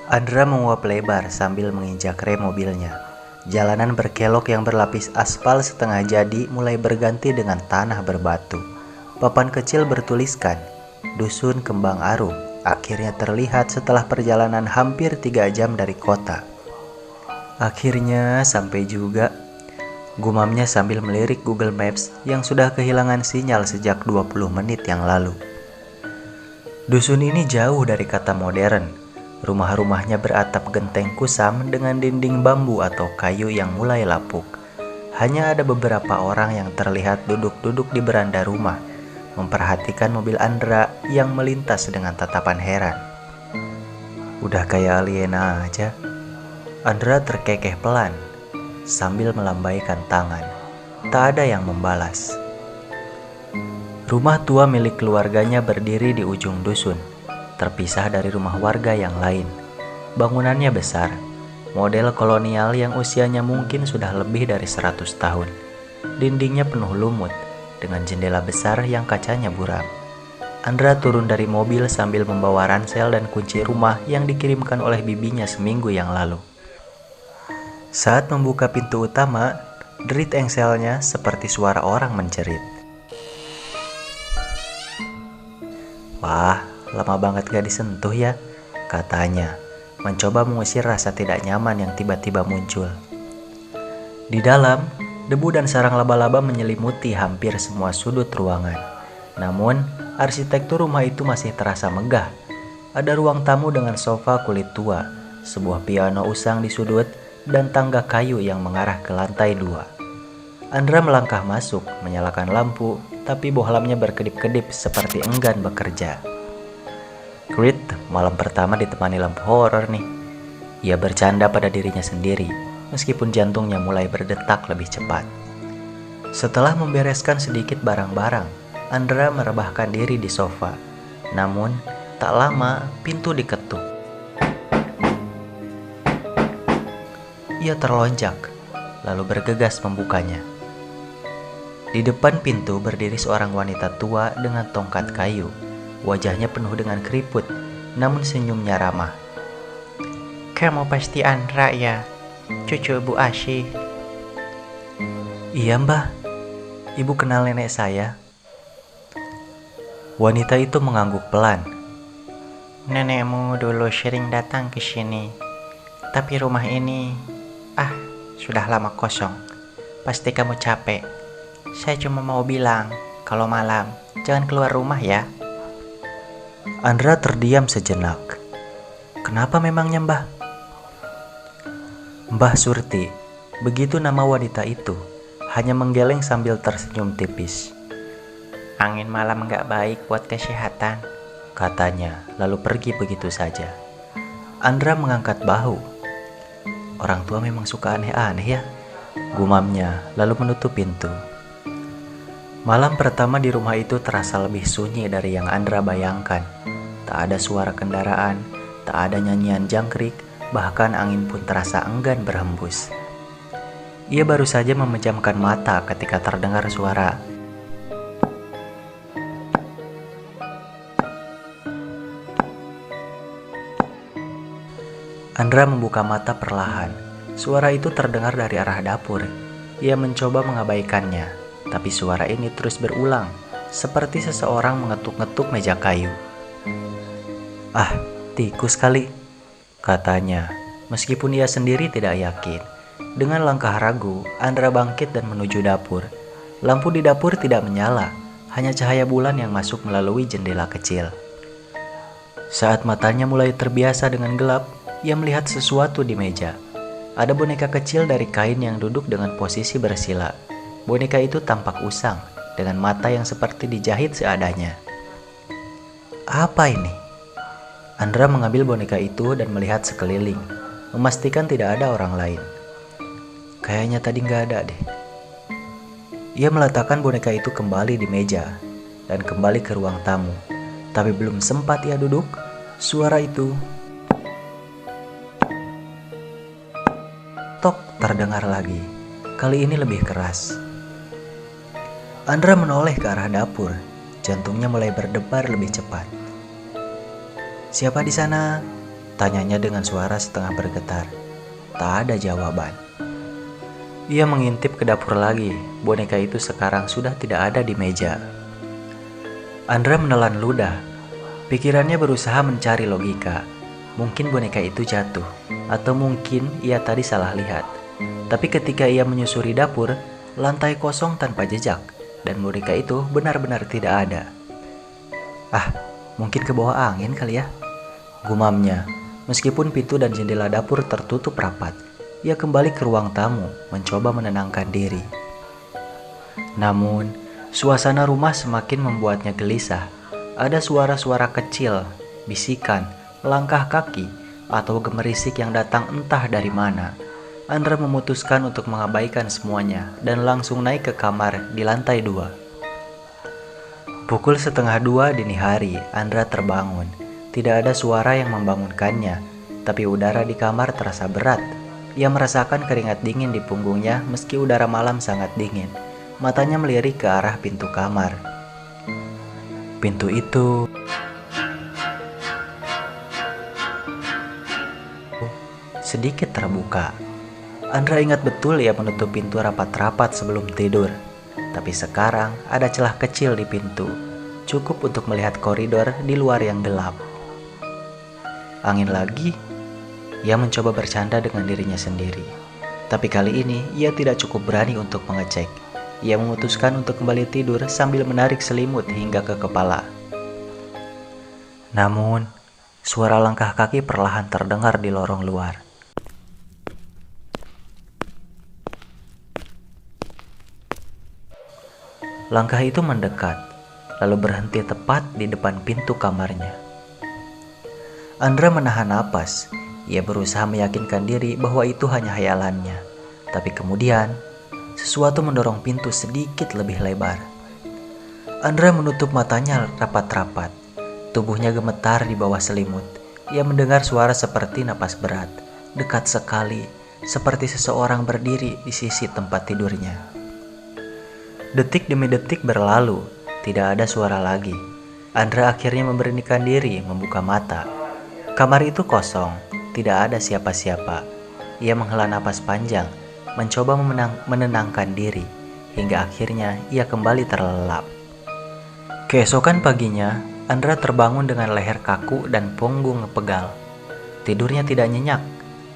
Andra menguap lebar sambil menginjak rem mobilnya. Jalanan berkelok yang berlapis aspal setengah jadi mulai berganti dengan tanah berbatu. Papan kecil bertuliskan, Dusun Kembang Arum, akhirnya terlihat setelah perjalanan hampir 3 jam dari kota. Akhirnya sampai juga, gumamnya sambil melirik Google Maps yang sudah kehilangan sinyal sejak 20 menit yang lalu. Dusun ini jauh dari kata modern. Rumah-rumahnya beratap genteng kusam dengan dinding bambu atau kayu yang mulai lapuk. Hanya ada beberapa orang yang terlihat duduk-duduk di beranda rumah, memperhatikan mobil Andra yang melintas dengan tatapan heran. Udah kayak alien aja. Andra terkekeh pelan, sambil melambaikan tangan. Tak ada yang membalas. Rumah tua milik keluarganya berdiri di ujung dusun, terpisah dari rumah warga yang lain. Bangunannya besar, model kolonial yang usianya mungkin sudah lebih dari 100 tahun. Dindingnya penuh lumut, dengan jendela besar yang kacanya buram. Andra turun dari mobil sambil membawa ransel dan kunci rumah yang dikirimkan oleh bibinya seminggu yang lalu. Saat membuka pintu utama, derit engselnya seperti suara orang menjerit. Wah, lama banget gak disentuh ya, katanya, mencoba mengusir rasa tidak nyaman yang tiba-tiba muncul. Di dalam, debu dan sarang laba-laba menyelimuti hampir semua sudut ruangan. Namun, arsitektur rumah itu masih terasa megah. Ada ruang tamu dengan sofa kulit tua, sebuah piano usang di sudut, dan tangga kayu yang mengarah ke lantai 2. Andra melangkah masuk, menyalakan lampu, tapi bohlamnya berkedip-kedip seperti enggan bekerja. Creed, malam pertama ditemani lampu horor nih. Ia bercanda pada dirinya sendiri, meskipun jantungnya mulai berdetak lebih cepat. Setelah membereskan sedikit barang-barang, Andra merebahkan diri di sofa. Namun, tak lama pintu diketuk. Ia terlonjak, lalu bergegas membukanya. Di depan pintu berdiri seorang wanita tua dengan tongkat kayu. Wajahnya penuh dengan keriput, namun senyumnya ramah. Kamu pasti Andra ya, cucu Bu Asy. Iya mbah, ibu kenal nenek saya. Wanita itu mengangguk pelan. Nenekmu dulu sering datang ke sini, tapi rumah ini, sudah lama kosong. Pasti kamu capek. Saya cuma mau bilang, kalau malam jangan keluar rumah ya. Andra terdiam sejenak. Kenapa memangnya mbah? Mbah Surti, begitu nama wanita itu, hanya menggeleng sambil tersenyum tipis. Angin malam gak baik buat kesehatan, katanya, lalu pergi begitu saja. Andra mengangkat bahu. Orang tua memang suka aneh-aneh ya, gumamnya, lalu menutup pintu. Malam pertama di rumah itu terasa lebih sunyi dari yang Andra bayangkan. Tak ada suara kendaraan, tak ada nyanyian jangkrik, bahkan angin pun terasa enggan berhembus. Ia baru saja memejamkan mata ketika terdengar suara. Andra membuka mata perlahan. Suara itu terdengar dari arah dapur. Ia mencoba mengabaikannya. Tapi suara ini terus berulang, seperti seseorang mengetuk-ngetuk meja kayu. Tikus kali, katanya, meskipun ia sendiri tidak yakin. Dengan langkah ragu, Andra bangkit dan menuju dapur. Lampu di dapur tidak menyala, hanya cahaya bulan yang masuk melalui jendela kecil. Saat matanya mulai terbiasa dengan gelap, ia melihat sesuatu di meja. Ada boneka kecil dari kain yang duduk dengan posisi bersila. Boneka itu tampak usang, dengan mata yang seperti dijahit seadanya. Apa ini? Andra mengambil boneka itu dan melihat sekeliling, memastikan tidak ada orang lain. Kayaknya tadi nggak ada deh. Ia meletakkan boneka itu kembali di meja, dan kembali ke ruang tamu. Tapi belum sempat ia duduk, suara itu tok terdengar lagi, kali ini lebih keras. Andra menoleh ke arah dapur, jantungnya mulai berdebar lebih cepat. Siapa di sana? Tanyanya dengan suara setengah bergetar. Tak ada jawaban. Ia mengintip ke dapur lagi. Boneka itu sekarang sudah tidak ada di meja. Andra menelan ludah. Pikirannya berusaha mencari logika. Mungkin boneka itu jatuh, atau mungkin ia tadi salah lihat. Tapi ketika ia menyusuri dapur, lantai kosong tanpa jejak, dan boneka itu benar-benar tidak ada. Ah, mungkin ke bawah angin kali ya, gumamnya. Meskipun pintu dan jendela dapur tertutup rapat, ia kembali ke ruang tamu, mencoba menenangkan diri. Namun, suasana rumah semakin membuatnya gelisah. Ada suara-suara kecil, bisikan, langkah kaki, atau gemerisik yang datang entah dari mana. Andra memutuskan untuk mengabaikan semuanya dan langsung naik ke kamar di lantai 2. Pukul 1:30 dini hari, Andra terbangun. Tidak ada suara yang membangunkannya, tapi udara di kamar terasa berat. Ia merasakan keringat dingin di punggungnya meski udara malam sangat dingin. Matanya melirik ke arah pintu kamar. Pintu itu sedikit terbuka. Andra ingat betul ia menutup pintu rapat-rapat sebelum tidur. Tapi sekarang ada celah kecil di pintu, cukup untuk melihat koridor di luar yang gelap. Angin lagi? Ia mencoba bercanda dengan dirinya sendiri. Tapi kali ini ia tidak cukup berani untuk mengecek. Ia memutuskan untuk kembali tidur sambil menarik selimut hingga ke kepala. Namun, suara langkah kaki perlahan terdengar di lorong luar. Langkah itu mendekat, lalu berhenti tepat di depan pintu kamarnya. Andra menahan napas. Ia berusaha meyakinkan diri bahwa itu hanya khayalannya. Tapi kemudian, sesuatu mendorong pintu sedikit lebih lebar. Andra menutup matanya rapat-rapat. Tubuhnya gemetar di bawah selimut. Ia mendengar suara seperti napas berat, dekat sekali, seperti seseorang berdiri di sisi tempat tidurnya. Detik demi detik berlalu, tidak ada suara lagi. Andra akhirnya memberanikan diri membuka mata. Kamar itu kosong, tidak ada siapa-siapa. Ia menghela napas panjang, mencoba menenangkan diri, hingga akhirnya ia kembali terlelap. Keesokan paginya, Andra terbangun dengan leher kaku dan punggung pegal. Tidurnya tidak nyenyak.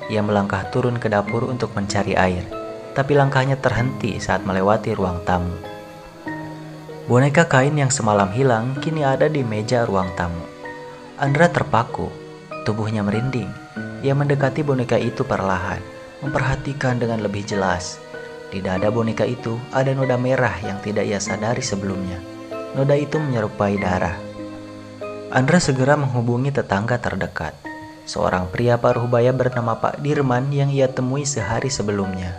Ia melangkah turun ke dapur untuk mencari air, tapi langkahnya terhenti saat melewati ruang tamu. Boneka kain yang semalam hilang kini ada di meja ruang tamu. Andra terpaku. Tubuhnya merinding. Ia mendekati boneka itu perlahan, memperhatikan dengan lebih jelas. Di dada boneka itu ada noda merah yang tidak ia sadari sebelumnya. Noda itu menyerupai darah. Andra segera menghubungi tetangga terdekat, seorang pria paruh-baya bernama Pak Dirman yang ia temui sehari sebelumnya.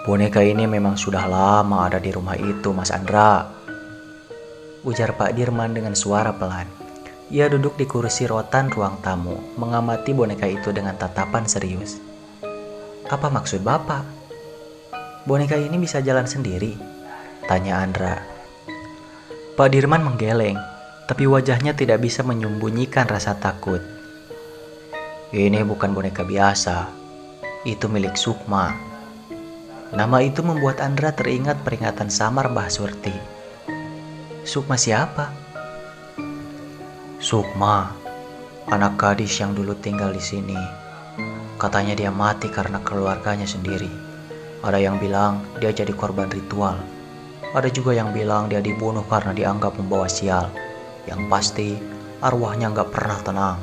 "Boneka ini memang sudah lama ada di rumah itu, Mas Andra," ujar Pak Dirman dengan suara pelan. Ia duduk di kursi rotan ruang tamu, mengamati boneka itu dengan tatapan serius. "Apa maksud Bapak? Boneka ini bisa jalan sendiri?" tanya Andra. Pak Dirman menggeleng, tapi wajahnya tidak bisa menyembunyikan rasa takut. "Ini bukan boneka biasa. Itu milik Sukma." Nama itu membuat Andra teringat peringatan samar Mbah Surti. "Sukma siapa?" "Sukma, anak gadis yang dulu tinggal di sini. Katanya dia mati karena keluarganya sendiri. Ada yang bilang dia jadi korban ritual. Ada juga yang bilang dia dibunuh karena dianggap membawa sial. Yang pasti, arwahnya nggak pernah tenang.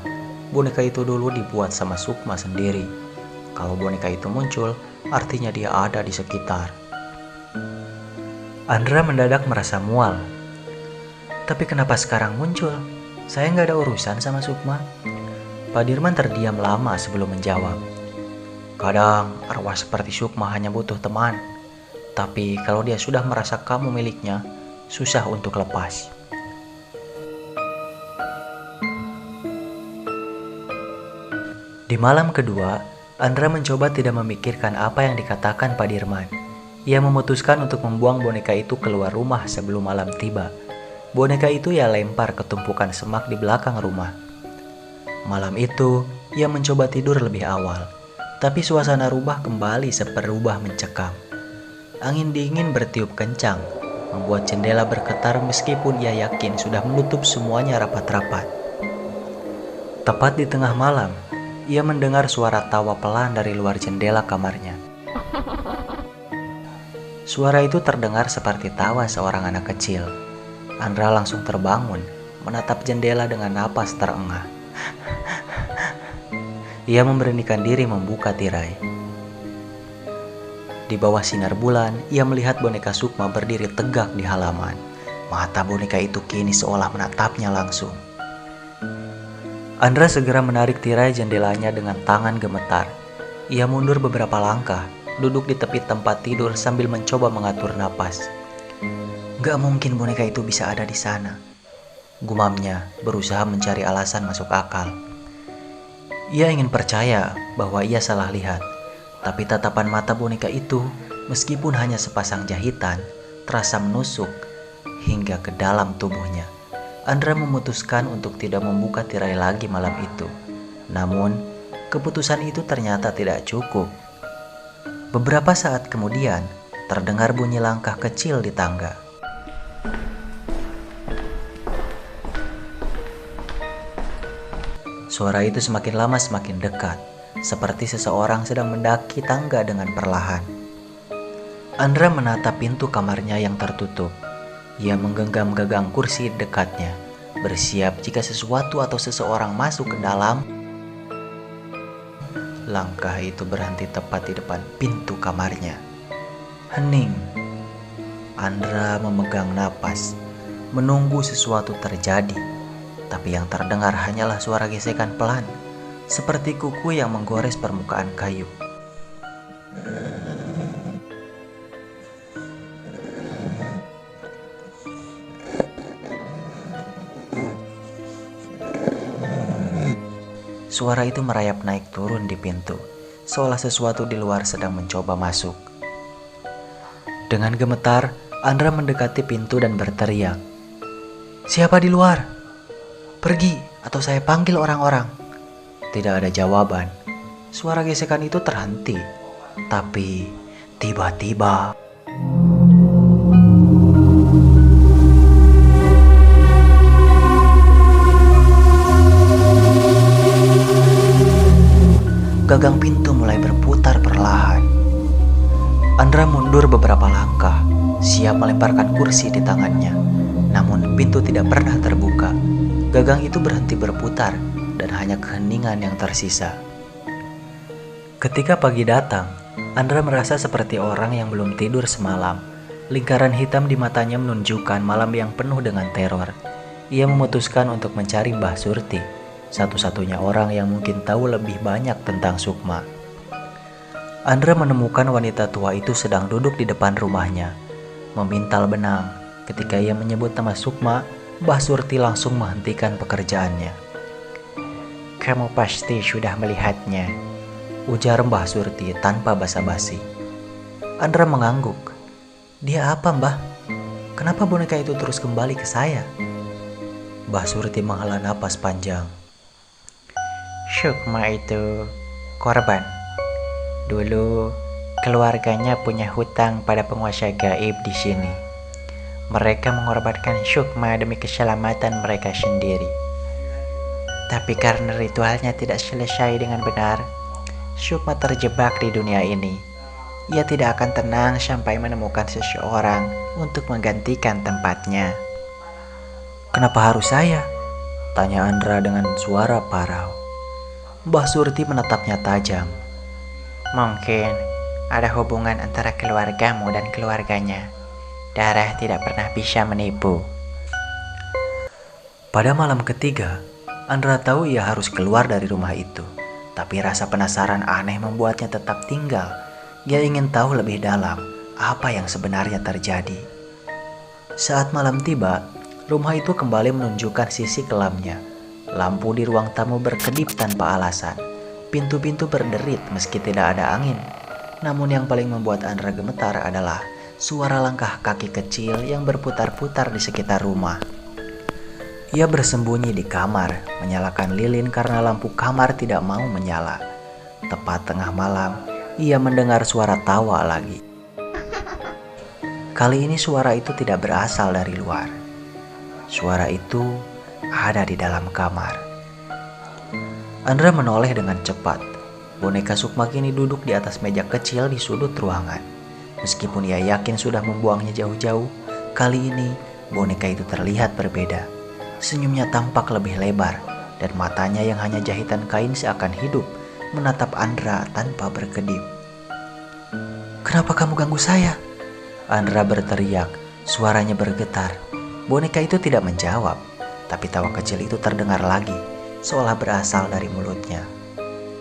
Boneka itu dulu dibuat sama Sukma sendiri. Kalau boneka itu muncul, artinya dia ada di sekitar." Andra mendadak merasa mual. "Tapi kenapa sekarang muncul? Saya nggak ada urusan sama Sukma." Pak Dirman terdiam lama sebelum menjawab. "Kadang arwah seperti Sukma hanya butuh teman. Tapi kalau dia sudah merasa kamu miliknya, susah untuk lepas." Di malam kedua, Andra mencoba tidak memikirkan apa yang dikatakan Pak Dirman. Ia memutuskan untuk membuang boneka itu keluar rumah sebelum malam tiba. Boneka itu ia lempar ke tumpukan semak di belakang rumah. Malam itu, ia mencoba tidur lebih awal, tapi suasana rumah kembali seperubah mencekam. Angin dingin bertiup kencang, membuat jendela bergetar meskipun ia yakin sudah menutup semuanya rapat-rapat. Tepat di tengah malam, ia mendengar suara tawa pelan dari luar jendela kamarnya. Suara itu terdengar seperti tawa seorang anak kecil. Andra langsung terbangun, menatap jendela dengan napas terengah. Ia memberanikan diri membuka tirai. Di bawah sinar bulan, ia melihat boneka Sukma berdiri tegak di halaman. Mata boneka itu kini seolah menatapnya langsung. Andra segera menarik tirai jendelanya dengan tangan gemetar. Ia mundur beberapa langkah, duduk di tepi tempat tidur sambil mencoba mengatur napas. Gak mungkin boneka itu bisa ada di sana, gumamnya berusaha mencari alasan masuk akal. Ia ingin percaya bahwa ia salah lihat, tapi tatapan mata boneka itu, meskipun hanya sepasang jahitan, terasa menusuk hingga ke dalam tubuhnya. Andra memutuskan untuk tidak membuka tirai lagi malam itu. Namun, keputusan itu ternyata tidak cukup. Beberapa saat kemudian, terdengar bunyi langkah kecil di tangga. Suara itu semakin lama semakin dekat, seperti seseorang sedang mendaki tangga dengan perlahan. Andra menatap pintu kamarnya yang tertutup. Ia menggenggam gagang kursi dekatnya, bersiap jika sesuatu atau seseorang masuk ke dalam. Langkah itu berhenti tepat di depan pintu kamarnya. Hening. Andra memegang napas, menunggu sesuatu terjadi. Tapi yang terdengar hanyalah suara gesekan pelan, seperti kuku yang menggores permukaan kayu. Suara itu merayap naik turun di pintu, seolah sesuatu di luar sedang mencoba masuk. Dengan gemetar, Andra mendekati pintu dan berteriak, "Siapa di luar? Pergi atau saya panggil orang-orang." Tidak ada jawaban. Suara gesekan itu terhenti. Tapi tiba-tiba gagang pintu mulai berputar perlahan. Andra mundur beberapa langkah, siap melemparkan kursi di tangannya. Namun pintu tidak pernah terbuka. Gagang itu berhenti berputar dan hanya keheningan yang tersisa. Ketika pagi datang, Andra merasa seperti orang yang belum tidur semalam. Lingkaran hitam di matanya menunjukkan malam yang penuh dengan teror. Ia memutuskan untuk mencari Mbah Surti, satu-satunya orang yang mungkin tahu lebih banyak tentang Sukma. Andra menemukan wanita tua itu sedang duduk di depan rumahnya, memintal benang. Ketika ia menyebut nama Sukma, Mbah Surti langsung menghentikan pekerjaannya. "Kamu pasti sudah melihatnya," ujar Mbah Surti tanpa basa-basi. Andra mengangguk. "Dia apa, Mbah? Kenapa boneka itu terus kembali ke saya?" Mbah Surti menghela napas panjang. "Sukma itu korban. Dulu keluarganya punya hutang pada penguasa gaib di sini. Mereka mengorbankan Sukma demi keselamatan mereka sendiri. Tapi karena ritualnya tidak selesai dengan benar, Sukma terjebak di dunia ini. Ia tidak akan tenang sampai menemukan seseorang untuk menggantikan tempatnya." "Kenapa harus saya?" tanya Andra dengan suara parau. Mbah Surti menatapnya tajam. "Mungkin ada hubungan antara keluargamu dan keluarganya. Darah tidak pernah bisa menipu." Pada malam ketiga, Andra tahu ia harus keluar dari rumah itu. Tapi rasa penasaran aneh membuatnya tetap tinggal. Dia ingin tahu lebih dalam apa yang sebenarnya terjadi. Saat malam tiba, rumah itu kembali menunjukkan sisi kelamnya. Lampu di ruang tamu berkedip tanpa alasan. Pintu-pintu berderit meski tidak ada angin. Namun yang paling membuat Andra gemetar adalah suara langkah kaki kecil yang berputar-putar di sekitar rumah. Ia bersembunyi di kamar, menyalakan lilin karena lampu kamar tidak mau menyala. Tepat tengah malam, ia mendengar suara tawa lagi. Kali ini suara itu tidak berasal dari luar. Suara itu ada di dalam kamar. Andra menoleh dengan cepat. Boneka Sukma kini duduk di atas meja kecil di sudut ruangan. Meskipun ia yakin sudah membuangnya jauh-jauh, kali ini boneka itu terlihat berbeda. Senyumnya tampak lebih lebar, dan matanya yang hanya jahitan kain seakan hidup, menatap Andra tanpa berkedip. "Kenapa kamu ganggu saya?" Andra berteriak, suaranya bergetar. Boneka itu tidak menjawab, tapi tawa kecil itu terdengar lagi, seolah berasal dari mulutnya.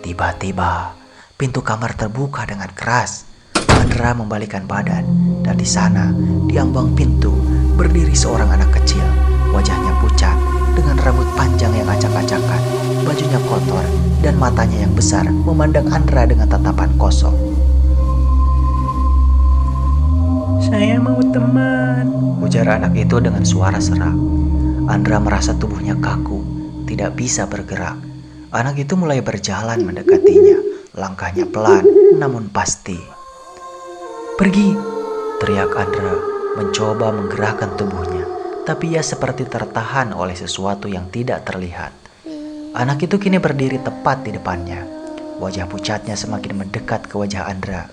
Tiba-tiba, pintu kamar terbuka dengan keras. Andra membalikkan badan, dan di sana, di ambang pintu, berdiri seorang anak kecil. Wajahnya pucat, dengan rambut panjang yang acak-acakan, bajunya kotor, dan matanya yang besar memandang Andra dengan tatapan kosong. "Saya mau teman," ujar anak itu dengan suara serak. Andra merasa tubuhnya kaku, tidak bisa bergerak. Anak itu mulai berjalan mendekatinya, langkahnya pelan namun pasti. "Pergi!" teriak Andra, mencoba menggerakkan tubuhnya, tapi ia seperti tertahan oleh sesuatu yang tidak terlihat. Anak itu kini berdiri tepat di depannya. Wajah pucatnya semakin mendekat ke wajah Andra.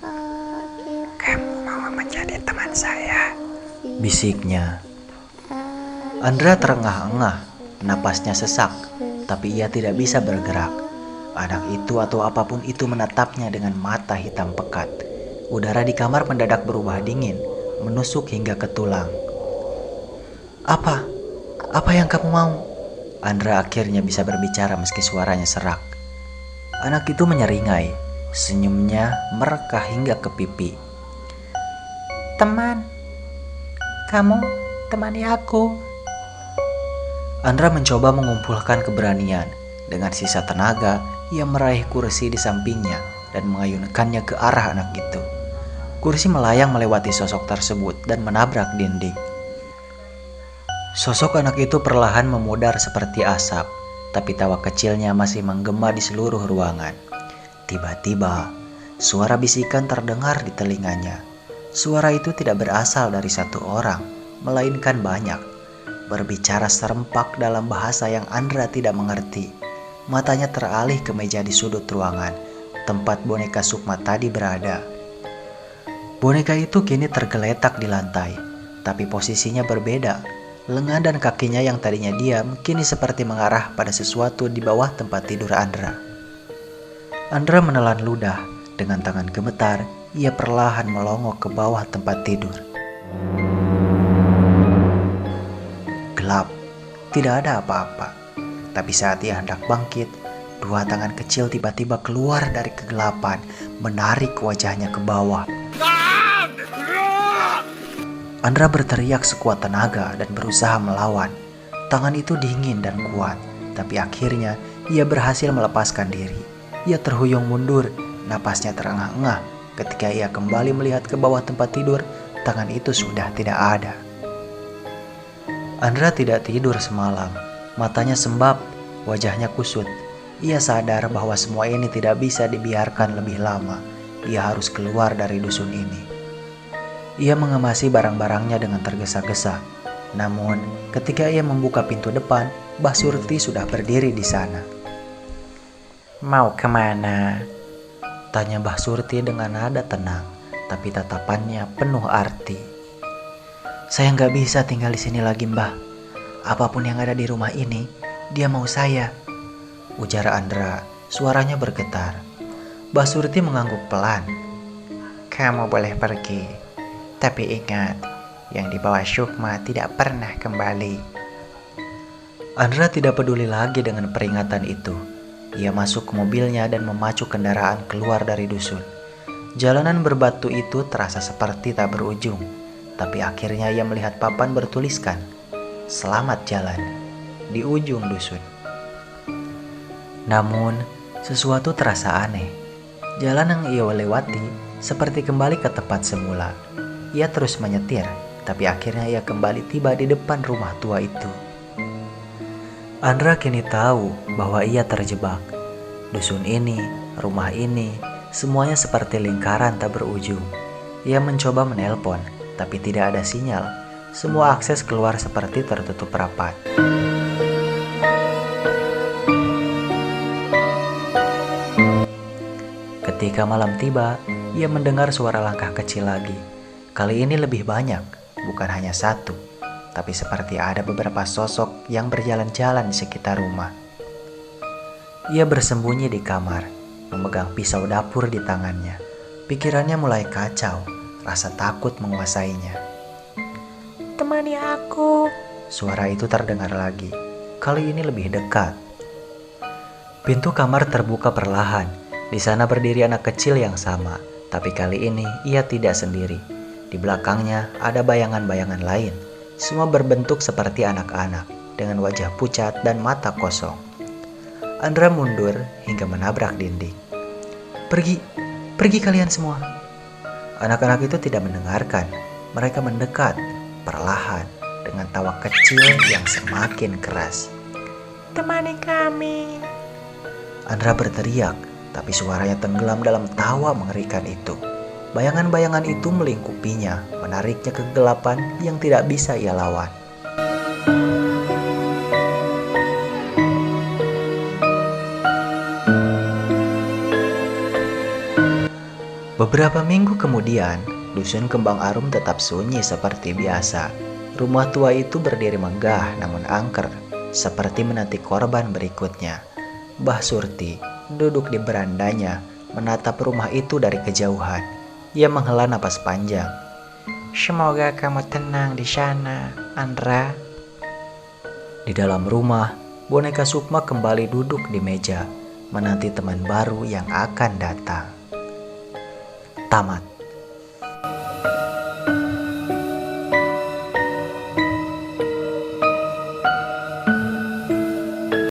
"Kamu mau menjadi teman saya?" bisiknya. Andra terengah-engah, napasnya sesak, tapi ia tidak bisa bergerak. Anak itu atau apapun itu menatapnya dengan mata hitam pekat. Udara di kamar mendadak berubah dingin, menusuk hingga ke tulang. Apa yang kamu mau?" Andra akhirnya bisa berbicara meski suaranya serak. Anak itu menyeringai, senyumnya merekah hingga ke pipi. "Teman, kamu temani aku." Andra mencoba mengumpulkan keberanian. Dengan sisa tenaga, ia meraih kursi di sampingnya dan mengayunkannya ke arah anak itu. Kursi melayang melewati sosok tersebut dan menabrak dinding. Sosok anak itu perlahan memudar seperti asap, tapi tawa kecilnya masih menggema di seluruh ruangan. Tiba-tiba, suara bisikan terdengar di telinganya. Suara itu tidak berasal dari satu orang, melainkan banyak. Berbicara serempak dalam bahasa yang Andra tidak mengerti. Matanya teralih ke meja di sudut ruangan, tempat boneka Sukma tadi berada. Boneka itu kini tergeletak di lantai, tapi posisinya berbeda. Lengan dan kakinya yang tadinya diam kini seperti mengarah pada sesuatu di bawah tempat tidur Andra. Andra menelan ludah. Dengan tangan gemetar, ia perlahan melongok ke bawah tempat tidur. Gelap, tidak ada apa-apa. Tapi saat ia hendak bangkit, dua tangan kecil tiba-tiba keluar dari kegelapan, menarik wajahnya ke bawah. Andra berteriak sekuat tenaga dan berusaha melawan. Tangan itu dingin dan kuat, tapi akhirnya ia berhasil melepaskan diri. Ia terhuyung mundur, napasnya terengah-engah. Ketika ia kembali melihat ke bawah tempat tidur, tangan itu sudah tidak ada. Andra tidak tidur semalam. Matanya sembab, wajahnya kusut. Ia sadar bahwa semua ini tidak bisa dibiarkan lebih lama. Ia harus keluar dari dusun ini. Ia mengemasi barang-barangnya dengan tergesa-gesa. Namun, ketika ia membuka pintu depan, Mbah Surti sudah berdiri di sana. "Mau kemana?" tanya Mbah Surti dengan nada tenang, tapi tatapannya penuh arti. "Saya nggak bisa tinggal di sini lagi, Mbah. Apapun yang ada di rumah ini, dia mau saya," ujar Andra. Suaranya bergetar. Mbah Surti mengangguk pelan. "Kamu boleh pergi. Tapi ingat, yang dibawa Sukma tidak pernah kembali." Andra tidak peduli lagi dengan peringatan itu. Ia masuk ke mobilnya dan memacu kendaraan keluar dari dusun. Jalanan berbatu itu terasa seperti tak berujung. Tapi akhirnya ia melihat papan bertuliskan, "Selamat jalan," di ujung dusun. Namun, sesuatu terasa aneh. Jalan yang ia lewati seperti kembali ke tempat semula. Ia terus menyetir, tapi akhirnya ia kembali tiba di depan rumah tua itu. Andra kini tahu bahwa ia terjebak. Dusun ini, rumah ini, semuanya seperti lingkaran tak berujung. Ia mencoba menelpon, tapi tidak ada sinyal. Semua akses keluar seperti tertutup rapat. Ketika malam tiba, ia mendengar suara langkah kecil lagi. Kali ini lebih banyak, bukan hanya satu, tapi seperti ada beberapa sosok yang berjalan-jalan di sekitar rumah. Ia bersembunyi di kamar, memegang pisau dapur di tangannya. Pikirannya mulai kacau, rasa takut menguasainya. Temani aku. Suara itu terdengar lagi, kali ini lebih dekat. Pintu kamar terbuka perlahan. Di sana berdiri anak kecil yang sama, tapi kali ini ia tidak sendiri. Di belakangnya ada bayangan-bayangan lain, semua berbentuk seperti anak-anak, dengan wajah pucat dan mata kosong. Andra mundur hingga menabrak dinding. Pergi kalian semua. Anak-anak itu tidak mendengarkan. Mereka mendekat, perlahan, dengan tawa kecil yang semakin keras. Temani kami. Andra berteriak, tapi suaranya tenggelam dalam tawa mengerikan itu. Bayangan-bayangan itu melingkupinya, menariknya ke kegelapan yang tidak bisa ia lawan. Beberapa minggu kemudian, dusun Kembang Arum tetap sunyi seperti biasa. Rumah tua itu berdiri megah namun angker, seperti menanti korban berikutnya. Mbah Surti duduk di berandanya, menatap rumah itu dari kejauhan. Ia menghela napas panjang. Semoga kamu tenang di sana, Andra. Di dalam rumah, boneka Sukma kembali duduk di meja, menanti teman baru yang akan datang. Tamat.